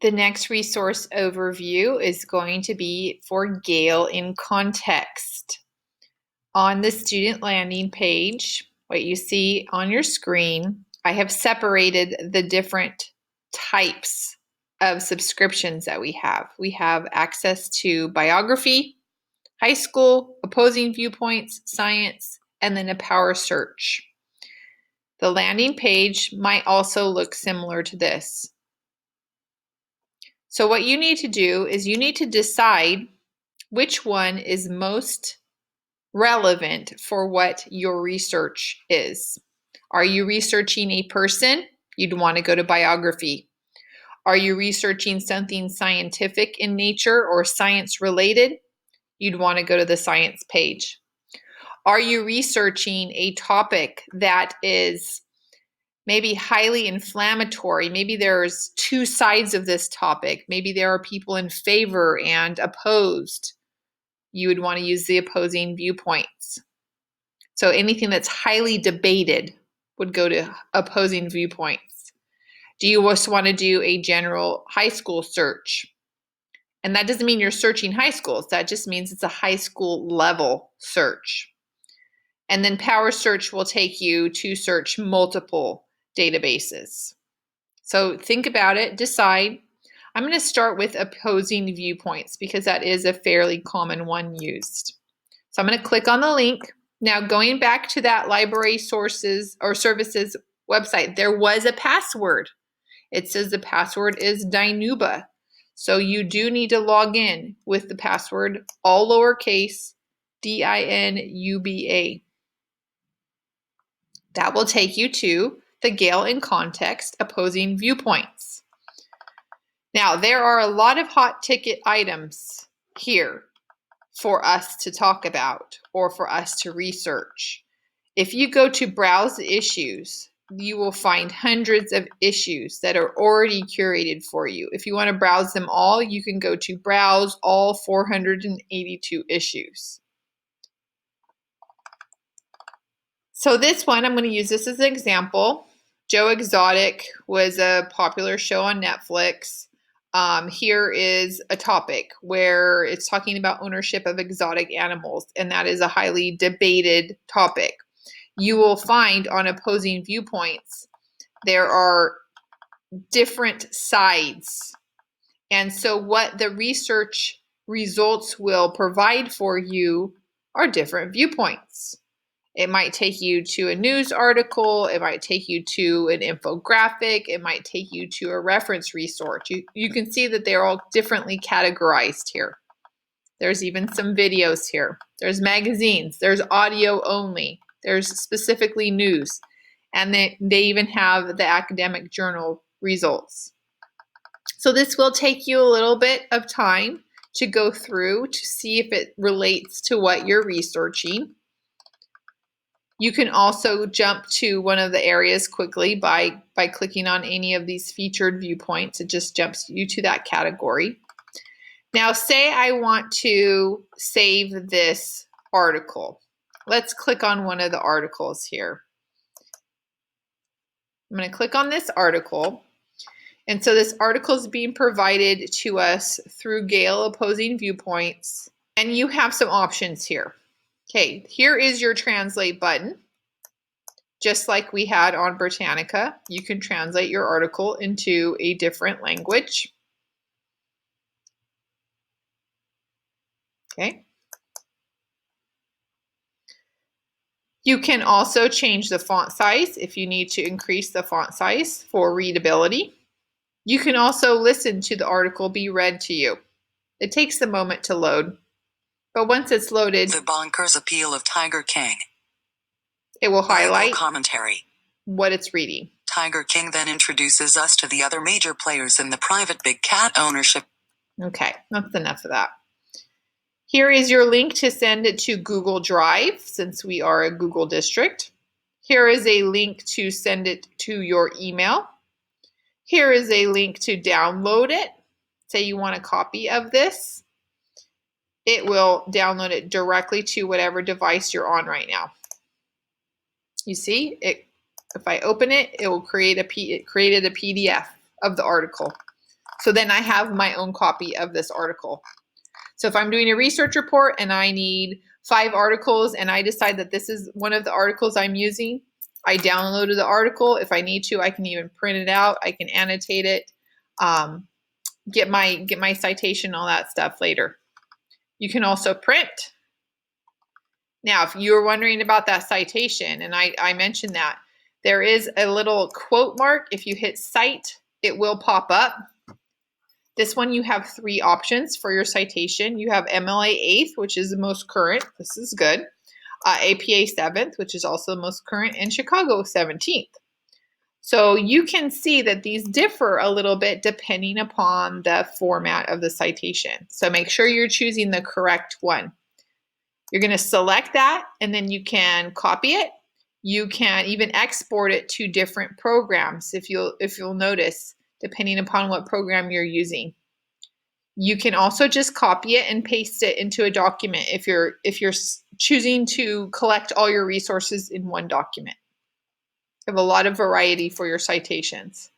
The next resource overview is going to be for GALE in context. On the student landing page, what you see on your screen, I have separated the different types of subscriptions that we have. We have access to biography, high school, opposing viewpoints, science, and then a power search. The landing page might also look similar to this. So what you need to do is you need to decide which one is most relevant for what your research is. Are you researching a person? You'd want to go to biography. Are you researching something scientific in nature or science related? You'd want to go to the science page. Are you researching a topic that is maybe highly inflammatory? Maybe there's two sides of this topic. Maybe there are people in favor and opposed. You would want to use the opposing viewpoints. So anything that's highly debated would go to opposing viewpoints. Do you just want to do a general high school search? And that doesn't mean you're searching high schools. That just means it's a high school level search. And then power search will take you to search multiple databases. So think about it, decide. I'm going to start with opposing viewpoints because that is a fairly common one used. So I'm going to click on the link. Now going back to that library sources or services website, there was a password. It says the password is Dinuba. So you do need to log in with the password, all lowercase, DINUBA. That will take you to the GALE in context opposing viewpoints. Now, there are a lot of hot ticket items here for us to talk about or for us to research. If you go to browse issues, you will find hundreds of issues that are already curated for you. If you want to browse them all, you can go to browse all 482 issues. So this one, I'm going to use this as an example. Joe Exotic was a popular show on Netflix. Here is a topic where it's talking about ownership of exotic animals, and that is a highly debated topic. You will find on opposing viewpoints, there are different sides. And so what the research results will provide for you are different viewpoints. It might take you to a news article. It might take you to an infographic. It might take you to a reference resource. You can see that they're all differently categorized here. There's even some videos here. There's magazines. There's audio only. There's specifically news. And they even have the academic journal results. So this will take you a little bit of time to go through to see if it relates to what you're researching. You can also jump to one of the areas quickly by clicking on any of these featured viewpoints. It just jumps you to that category. Now, say I want to save this article. Let's click on one of the articles here. I'm going to click on this article. And so this article is being provided to us through GALE opposing viewpoints. And you have some options here. Okay, here is your translate button. Just like we had on Britannica, you can translate your article into a different language. Okay. You can also change the font size if you need to increase the font size for readability. You can also listen to the article be read to you. It takes a moment to load, but once it's loaded, the bonkers appeal of Tiger King. It will highlight commentary. What it's reading. Tiger King then introduces us to the other major players in the private big cat ownership. Okay, that's enough of that. Here is your link to send it to Google Drive, since we are a Google district. Here is a link to send it to your email. Here is a link to download it. Say you want a copy of this. It will download it directly to whatever device you're on right now. You see, if I open it, it will create it created a PDF of the article. So then I have my own copy of this article. So if I'm doing a research report and I need 5 articles and I decide that this is one of the articles I'm using, I downloaded the article. If I need to, I can even print it out. I can annotate it, get my citation, all that stuff later. You can also print. Now, if you were wondering about that citation, and I mentioned that, there is a little quote mark. If you hit cite, it will pop up. This one, you have 3 options for your citation. You have MLA 8th, which is the most current. This is good. APA 7th, which is also the most current, and Chicago 17th. So you can see that these differ a little bit depending upon the format of the citation. So make sure you're choosing the correct one. You're going to select that, and then you can copy it. You can even export it to different programs if you'll notice, depending upon what program you're using. You can also just copy it and paste it into a document if you're choosing to collect all your resources in one document. You have a lot of variety for your citations.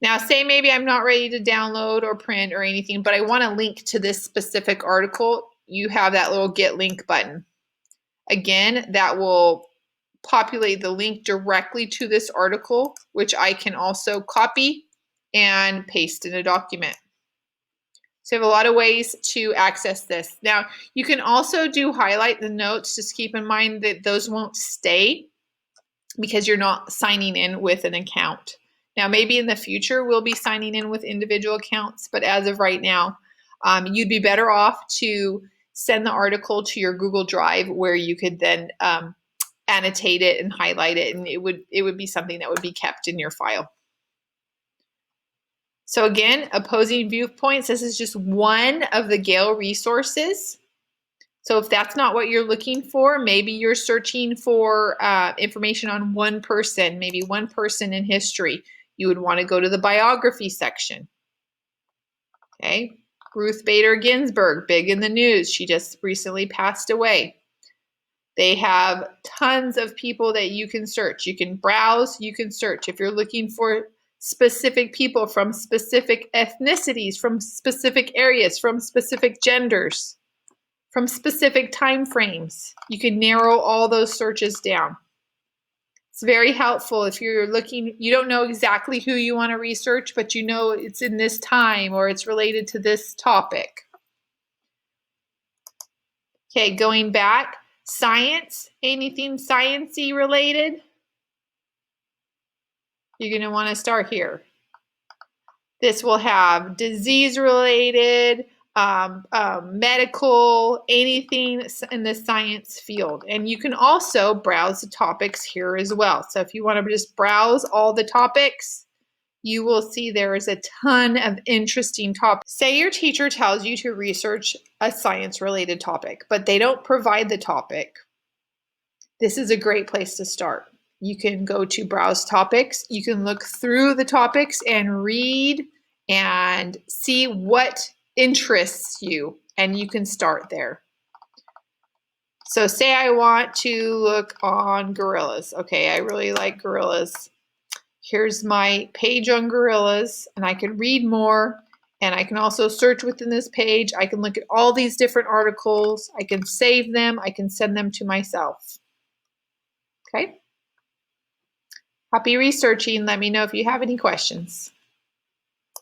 Now, say maybe I'm not ready to download or print or anything, but I want to link to this specific article. You have that little Get Link button. Again, that will populate the link directly to this article, which I can also copy and paste in a document. So you have a lot of ways to access this. Now, you can also highlight the notes. Just keep in mind that those won't stay because you're not signing in with an account. Now, maybe in the future, we'll be signing in with individual accounts, but as of right now, you'd be better off to send the article to your Google Drive where you could then annotate it and highlight it, and it would be something that would be kept in your file. So again, opposing viewpoints, this is just one of the GALE resources. So if that's not what you're looking for, maybe you're searching for information on one person, maybe one person in history. You would want to go to the biography section. Okay, Ruth Bader Ginsburg, big in the news. She just recently passed away. They have tons of people that you can search. You can browse, you can search. If you're looking for specific people from specific ethnicities, from specific areas, from specific genders, from specific time frames, you can narrow all those searches down. It's very helpful if you're looking, you don't know exactly who you want to research, but you know it's in this time or it's related to this topic. Okay, going back, science, anything sciencey related, you're going to want to start here. This will have disease related, medical, anything in the science field. And you can also browse the topics here as well. So if you want to just browse all the topics, you will see there is a ton of interesting topics. Say your teacher tells you to research a science-related topic, but they don't provide the topic. This is a great place to start. You can go to browse topics. You can look through the topics and read and see what interests you, and you can start there. So say I want to look on gorillas. Okay, I really like gorillas. Here's my page on gorillas, and I can read more, and I can also search within this page. I can look at all these different articles. I can save them. I can send them to myself. Okay? Happy researching. Let me know if you have any questions.